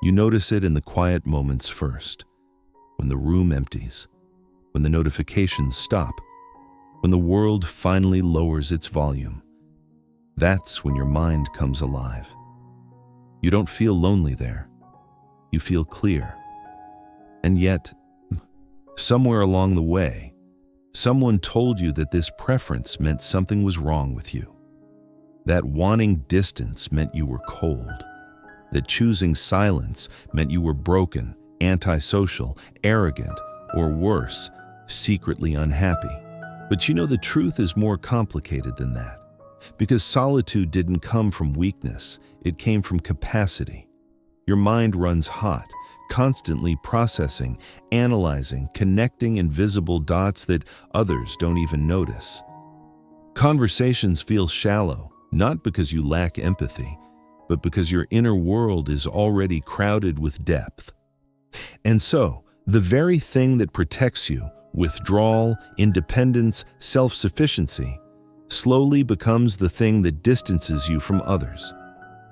You notice it in the quiet moments first, when the room empties, when the notifications stop, when the world finally lowers its volume. That's when your mind comes alive. You don't feel lonely there. You feel clear. And yet, somewhere along the way, someone told you that this preference meant something was wrong with you. That wanting distance meant you were cold. That choosing silence meant you were broken, antisocial, arrogant, or worse, secretly unhappy. But you know, the truth is more complicated than that. Because solitude didn't come from weakness, it came from capacity. Your mind runs hot, constantly processing, analyzing, connecting invisible dots that others don't even notice. Conversations feel shallow, not because you lack empathy, but because your inner world is already crowded with depth. And so, the very thing that protects you, withdrawal, independence, self-sufficiency, slowly becomes the thing that distances you from others.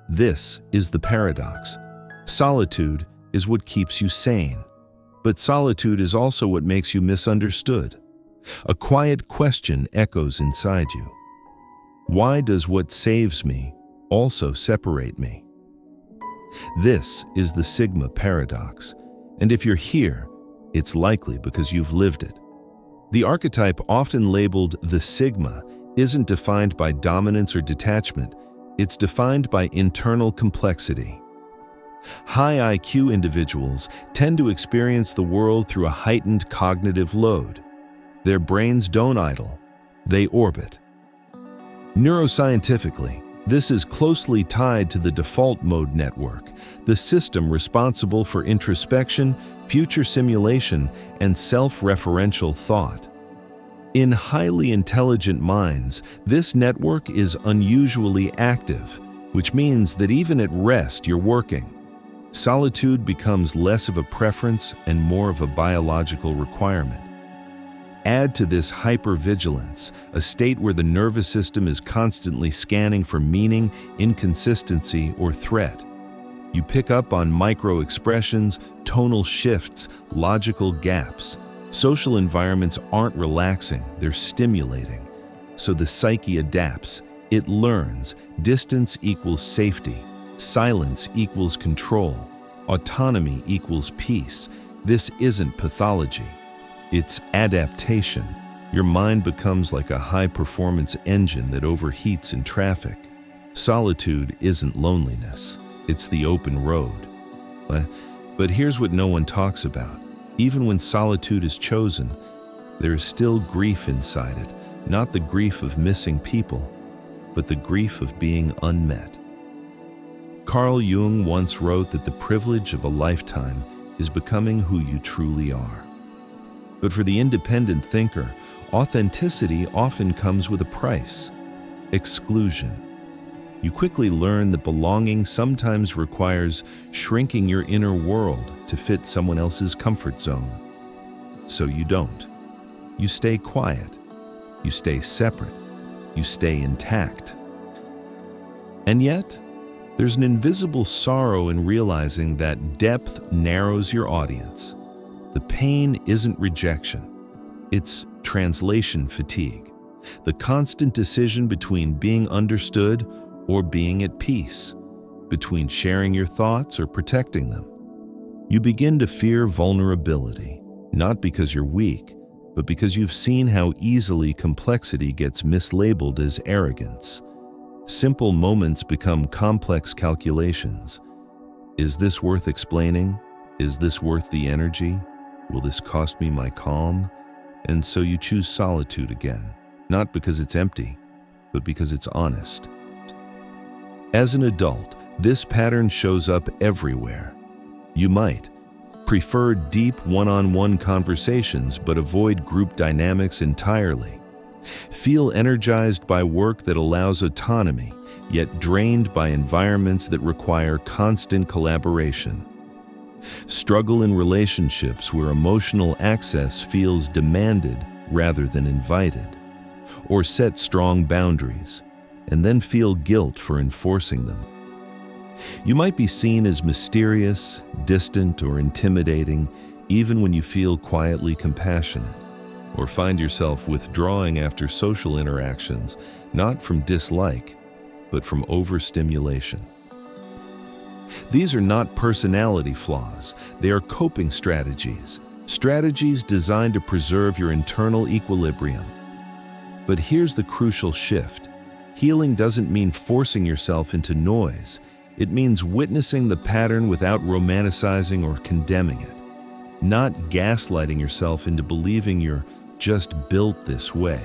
This is the paradox. Solitude is what keeps you sane, but solitude is also what makes you misunderstood. A quiet question echoes inside you. Why does what saves me also separate me? This is the Sigma paradox, and if you're here, it's likely because you've lived it. The archetype often labeled the Sigma isn't defined by dominance or detachment, it's defined by internal complexity. High IQ individuals tend to experience the world through a heightened cognitive load. Their brains don't idle, they orbit. Neuroscientifically, this is closely tied to the default mode network, the system responsible for introspection, future simulation, and self-referential thought. In highly intelligent minds, this network is unusually active, which means that even at rest you're working. Solitude becomes less of a preference and more of a biological requirement. Add to this hypervigilance, a state where the nervous system is constantly scanning for meaning, inconsistency, or threat. You pick up on micro-expressions, tonal shifts, logical gaps. Social environments aren't relaxing, they're stimulating. So the psyche adapts, it learns. Distance equals safety, silence equals control, autonomy equals peace. This isn't pathology. It's adaptation. Your mind becomes like a high-performance engine that overheats in traffic. Solitude isn't loneliness. It's the open road. But here's what no one talks about. Even when solitude is chosen, there is still grief inside it. Not the grief of missing people, but the grief of being unmet. Carl Jung once wrote that the privilege of a lifetime is becoming who you truly are. But for the independent thinker, authenticity often comes with a price: exclusion. You quickly learn that belonging sometimes requires shrinking your inner world to fit someone else's comfort zone. So you don't. You stay quiet. You stay separate. You stay intact. And yet, there's an invisible sorrow in realizing that depth narrows your audience. The pain isn't rejection. It's translation fatigue. The constant decision between being understood or being at peace, between sharing your thoughts or protecting them. You begin to fear vulnerability, not because you're weak, but because you've seen how easily complexity gets mislabeled as arrogance. Simple moments become complex calculations. Is this worth explaining? Is this worth the energy? Will this cost me my calm? And so you choose solitude again, not because it's empty, but because it's honest. As an adult, this pattern shows up everywhere. You might prefer deep one-on-one conversations but avoid group dynamics entirely. Feel energized by work that allows autonomy, yet drained by environments that require constant collaboration. Struggle in relationships where emotional access feels demanded rather than invited. Or set strong boundaries, and then feel guilt for enforcing them. You might be seen as mysterious, distant, or intimidating, even when you feel quietly compassionate, or find yourself withdrawing after social interactions, not from dislike, but from overstimulation. These are not personality flaws, they are coping strategies designed to preserve your internal equilibrium. But here's the crucial shift. Healing doesn't mean forcing yourself into noise. It means witnessing the pattern without romanticizing or condemning it. Not gaslighting yourself into believing you're just built this way,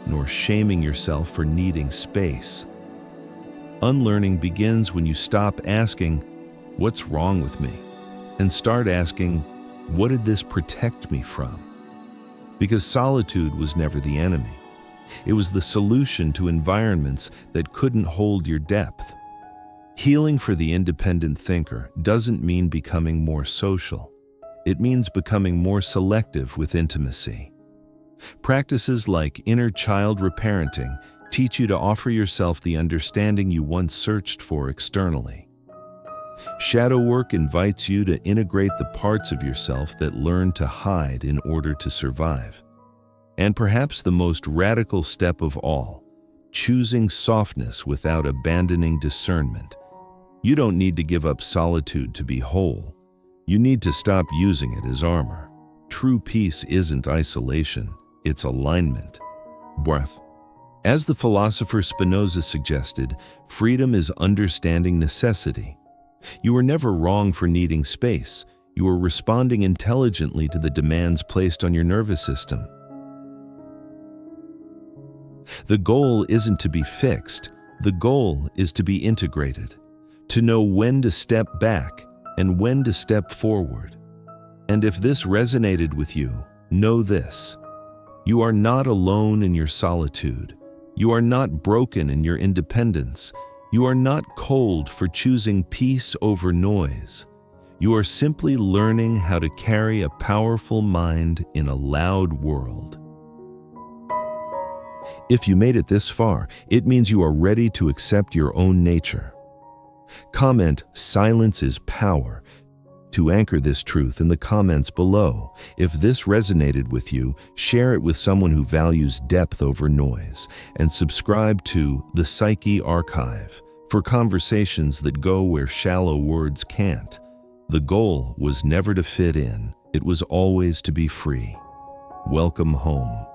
nor shaming yourself for needing space. Unlearning begins when you stop asking, "What's wrong with me?" and start asking, "What did this protect me from?" Because solitude was never the enemy. It was the solution to environments that couldn't hold your depth. Healing for the independent thinker doesn't mean becoming more social. It means becoming more selective with intimacy. Practices like inner child reparenting teach you to offer yourself the understanding you once searched for externally. Shadow work invites you to integrate the parts of yourself that learn to hide in order to survive. And perhaps the most radical step of all, choosing softness without abandoning discernment. You don't need to give up solitude to be whole. You need to stop using it as armor. True peace isn't isolation, it's alignment. Breath. As the philosopher Spinoza suggested, freedom is understanding necessity. You are never wrong for needing space. You are responding intelligently to the demands placed on your nervous system. The goal isn't to be fixed. The goal is to be integrated, to know when to step back and when to step forward. And if this resonated with you, know this: you are not alone in your solitude. You are not broken in your independence. You are not cold for choosing peace over noise. You are simply learning how to carry a powerful mind in a loud world. If you made it this far, it means you are ready to accept your own nature. Comment "Silence is power" to anchor this truth in the comments below. If this resonated with you, share it with someone who values depth over noise, and subscribe to the Psyche Archive for conversations that go where shallow words can't. The goal was never to fit in, it was always to be free. Welcome home.